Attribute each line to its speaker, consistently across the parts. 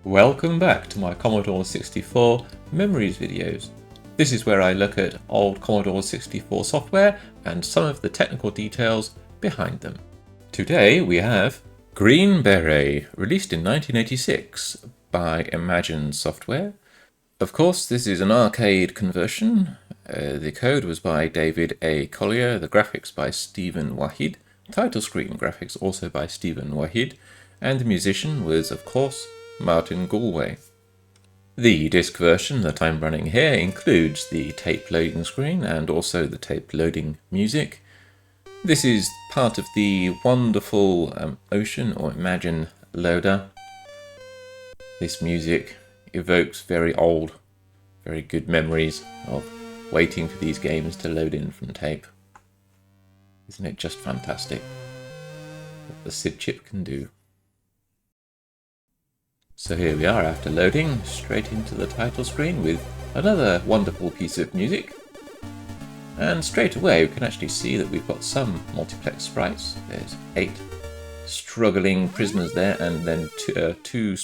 Speaker 1: Welcome back to my Commodore 64 Memories videos. This is where I look at old Commodore 64 software and some of the technical details behind them. Today we have Green Beret, released in 1986 by Imagine Software. Of course, this is an arcade conversion. The code was by David A. Collier, the graphics by Stephen Wahid, title screen graphics also by Stephen Wahid, and the musician was, of course, Martin Galway. The disc version that I'm running here includes the tape loading screen and also the tape loading music. This is part of the wonderful Ocean or Imagine loader. This music evokes very old, very good memories of waiting for these games to load in from tape. Isn't it just fantastic what the SID chip can do? So here we are after loading, straight into the title screen with another wonderful piece of music. And straight away we can actually see that we've got some multiplex sprites. There's 8 struggling prisoners there, and then two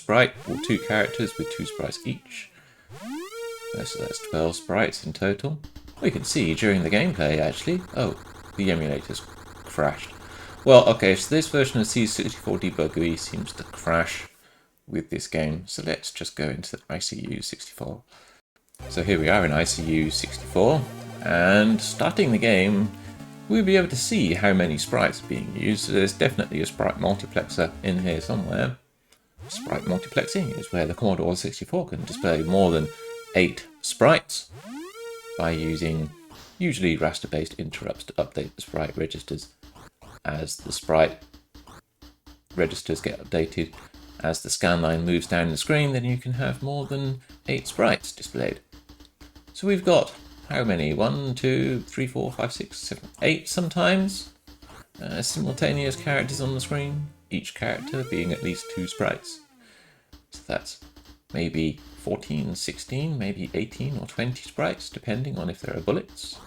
Speaker 1: characters with 2 sprites each. So that's 12 sprites in total. We can see during the gameplay actually, oh, the emulator's crashed. Well, okay, so this version of C64 Debug GUI seems to crash with this game, so let's just go into ICU 64. So here we are in ICU 64, and starting the game we'll be able to see how many sprites are being used. So there's definitely a sprite multiplexer in here somewhere. Sprite multiplexing is where the Commodore 64 can display more than 8 sprites by using usually raster-based interrupts to update the sprite registers. As the sprite registers get updated, as the scan line moves down the screen, then you can have more than 8 sprites displayed. So we've got how many? 1, 2, 3, 4, 5, 6, 7, 8 sometimes simultaneous characters on the screen, each character being at least 2 sprites. So that's maybe 14, 16, maybe 18 or 20 sprites, depending on if there are bullets,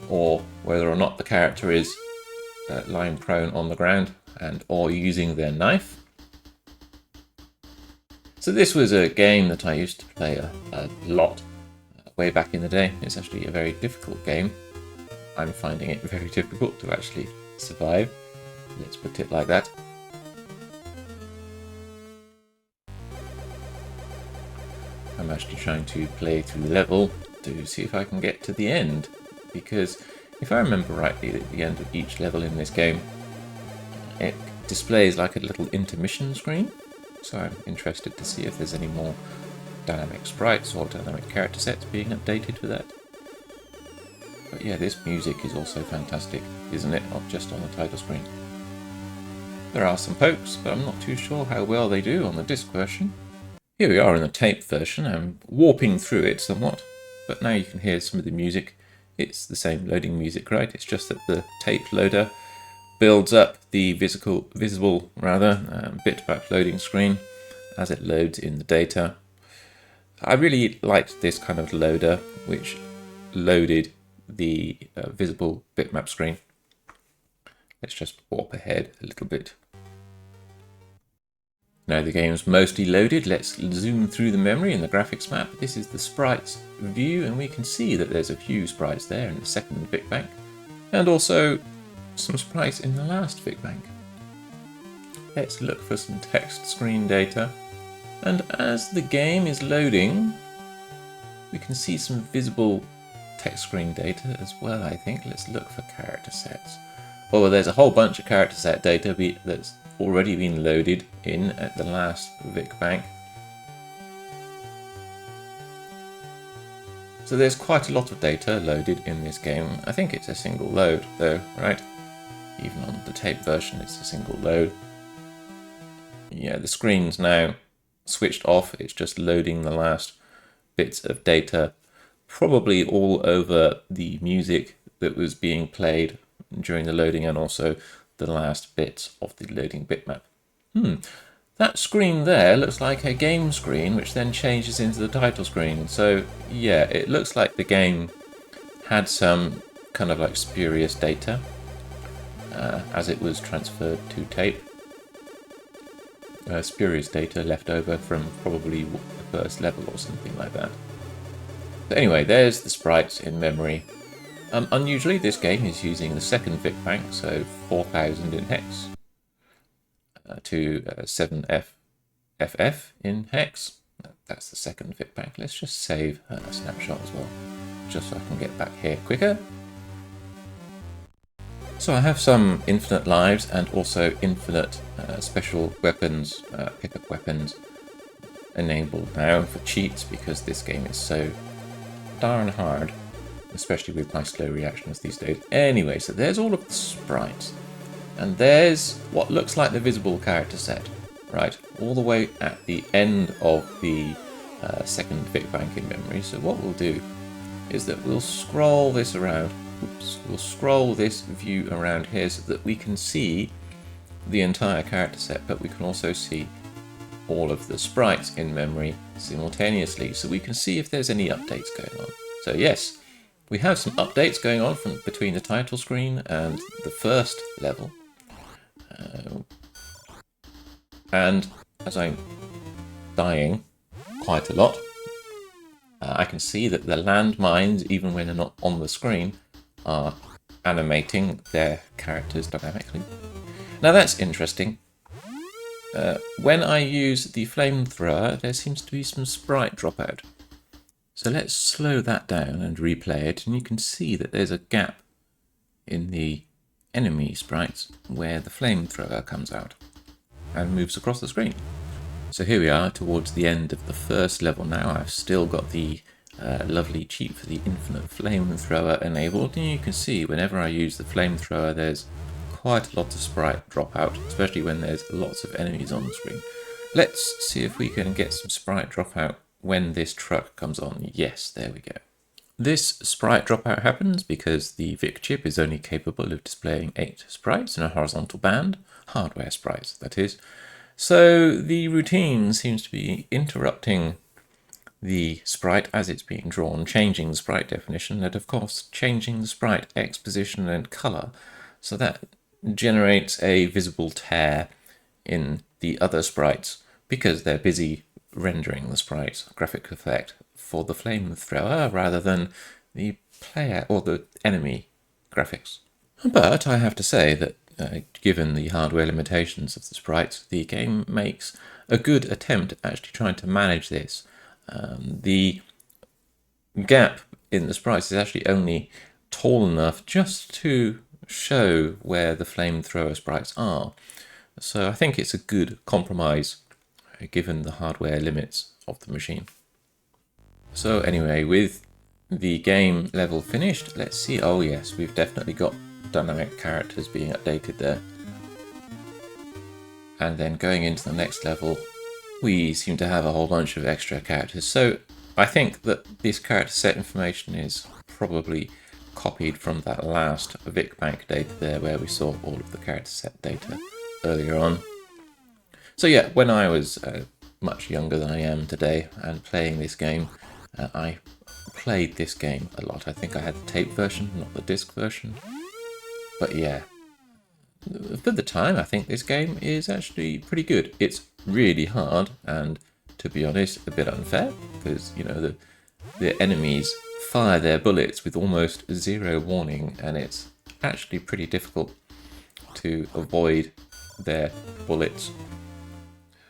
Speaker 1: or whether or not the character is lying prone on the ground and or using their knife. So this was a game that I used to play a lot way back in the day. It's actually a very difficult game. I'm finding it very difficult to actually survive. Let's put it like that. I'm actually trying to play through the level to see if I can get to the end, because if I remember rightly, at the end of each level in this game, it displays like a little intermission screen. So I'm interested to see if there's any more dynamic sprites or dynamic character sets being updated for that. But yeah, this music is also fantastic, isn't it? Not just on the title screen. There are some pokes, but I'm not too sure how well they do on the disc version. Here we are in the tape version. I'm warping through it somewhat, but now you can hear some of the music. It's the same loading music, right? It's just that the tape loader builds up the visible bitmap loading screen as it loads in the data. I really liked this kind of loader, which loaded the visible bitmap screen. Let's just warp ahead a little bit. Now the game's mostly loaded. Let's zoom through the memory in the graphics map. This is the sprites view, and we can see that there's a few sprites there in the second bit bank, and also some sprites in the last bit bank. Let's look for some text screen data, and as the game is loading we can see some visible text screen data as well, I think. Let's look for character sets. Well, there's a whole bunch of character set data that's already been loaded in at the last Vic bank. So there's quite a lot of data loaded in this game. I think it's a single load though, right? Even on the tape version it's a single load. Yeah, the screen's now switched off. It's just loading the last bits of data, probably all over the music that was being played during the loading, and also the last bits of the loading bitmap. That screen there looks like a game screen, which then changes into the title screen. So yeah, it looks like the game had some kind of like spurious data as it was transferred to tape. spurious data left over from probably the first level or something like that. But anyway, there's the sprites in memory. Unusually, this game is using the second Vic bank, so 4000 in hex to 7FFF in hex. That's the second Vic bank. Let's just save a snapshot as well, just so I can get back here quicker. So I have some infinite lives and also infinite special weapons, pickup weapons enabled now for cheats, because this game is so darn hard, especially with my slow reactions these days. Anyway, so there's all of the sprites, and there's what looks like the visible character set, right, all the way at the end of the second Vic bank in memory. So what we'll do is that we'll scroll this around. Oops, we'll scroll this view around here so that we can see the entire character set, but we can also see all of the sprites in memory simultaneously, so we can see if there's any updates going on. So yes, we have some updates going on from between the title screen and the first level. And as I'm dying quite a lot, I can see that the landmines, even when they're not on the screen, are animating their characters dynamically. Now that's interesting. When I use the flamethrower, there seems to be some sprite dropout. So let's slow that down and replay it, and you can see that there's a gap in the enemy sprites where the flamethrower comes out and moves across the screen. So here we are towards the end of the first level now. I've still got the lovely cheat for the infinite flamethrower enabled, and you can see whenever I use the flamethrower there's quite a lot of sprite dropout, especially when there's lots of enemies on the screen. Let's see if we can get some sprite dropout when this truck comes on. Yes, there we go. This sprite dropout happens because the VIC chip is only capable of displaying 8 sprites in a horizontal band, hardware sprites that is. So the routine seems to be interrupting the sprite as it's being drawn, changing the sprite definition, and of course changing the sprite X position and color, so that generates a visible tear in the other sprites because they're busy rendering the sprite's graphic effect for the flamethrower rather than the player or the enemy graphics. But I have to say that given the hardware limitations of the sprites, the game makes a good attempt at actually trying to manage this. The gap in the sprites is actually only tall enough just to show where the flamethrower sprites are. So I think it's a good compromise given the hardware limits of the machine. So anyway, with the game level finished, let's see. Oh yes, we've definitely got dynamic characters being updated there. And then going into the next level, we seem to have a whole bunch of extra characters. So I think that this character set information is probably copied from that last Vic bank data there where we saw all of the character set data earlier on. So yeah, when I was much younger than I am today and playing this game, I played this game a lot. I think I had the tape version, not the disc version. But yeah, for the time, I think this game is actually pretty good. It's really hard and, to be honest, a bit unfair because, you know, the enemies fire their bullets with almost zero warning, and it's actually pretty difficult to avoid their bullets.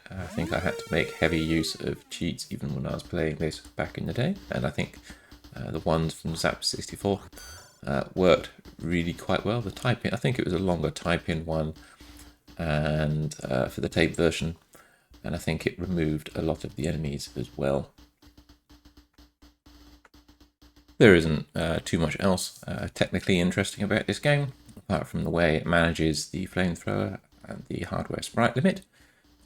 Speaker 1: I think I had to make heavy use of cheats even when I was playing this back in the day, and I think the ones from C64 worked really quite well. The typing, I think it was a longer type-in one, and for the tape version, and I think it removed a lot of the enemies as well. There isn't too much else technically interesting about this game, apart from the way it manages the flamethrower and the hardware sprite limit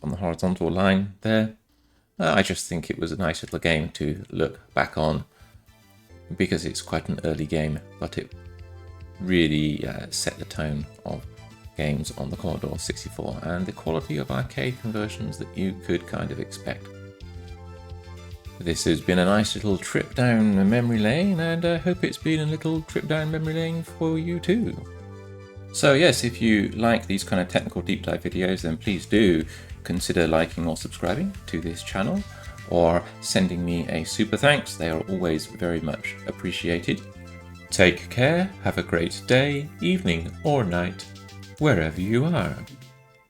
Speaker 1: on the horizontal line there. I just think it was a nice little game to look back on because it's quite an early game, but it really set the tone of games on the Commodore 64 and the quality of arcade conversions that you could kind of expect. This has been a nice little trip down memory lane, and I hope it's been a little trip down memory lane for you too. So yes, if you like these kind of technical deep dive videos, then please do consider liking or subscribing to this channel, or sending me a super thanks. They are always very much appreciated. Take care, have a great day, evening or night, wherever you are.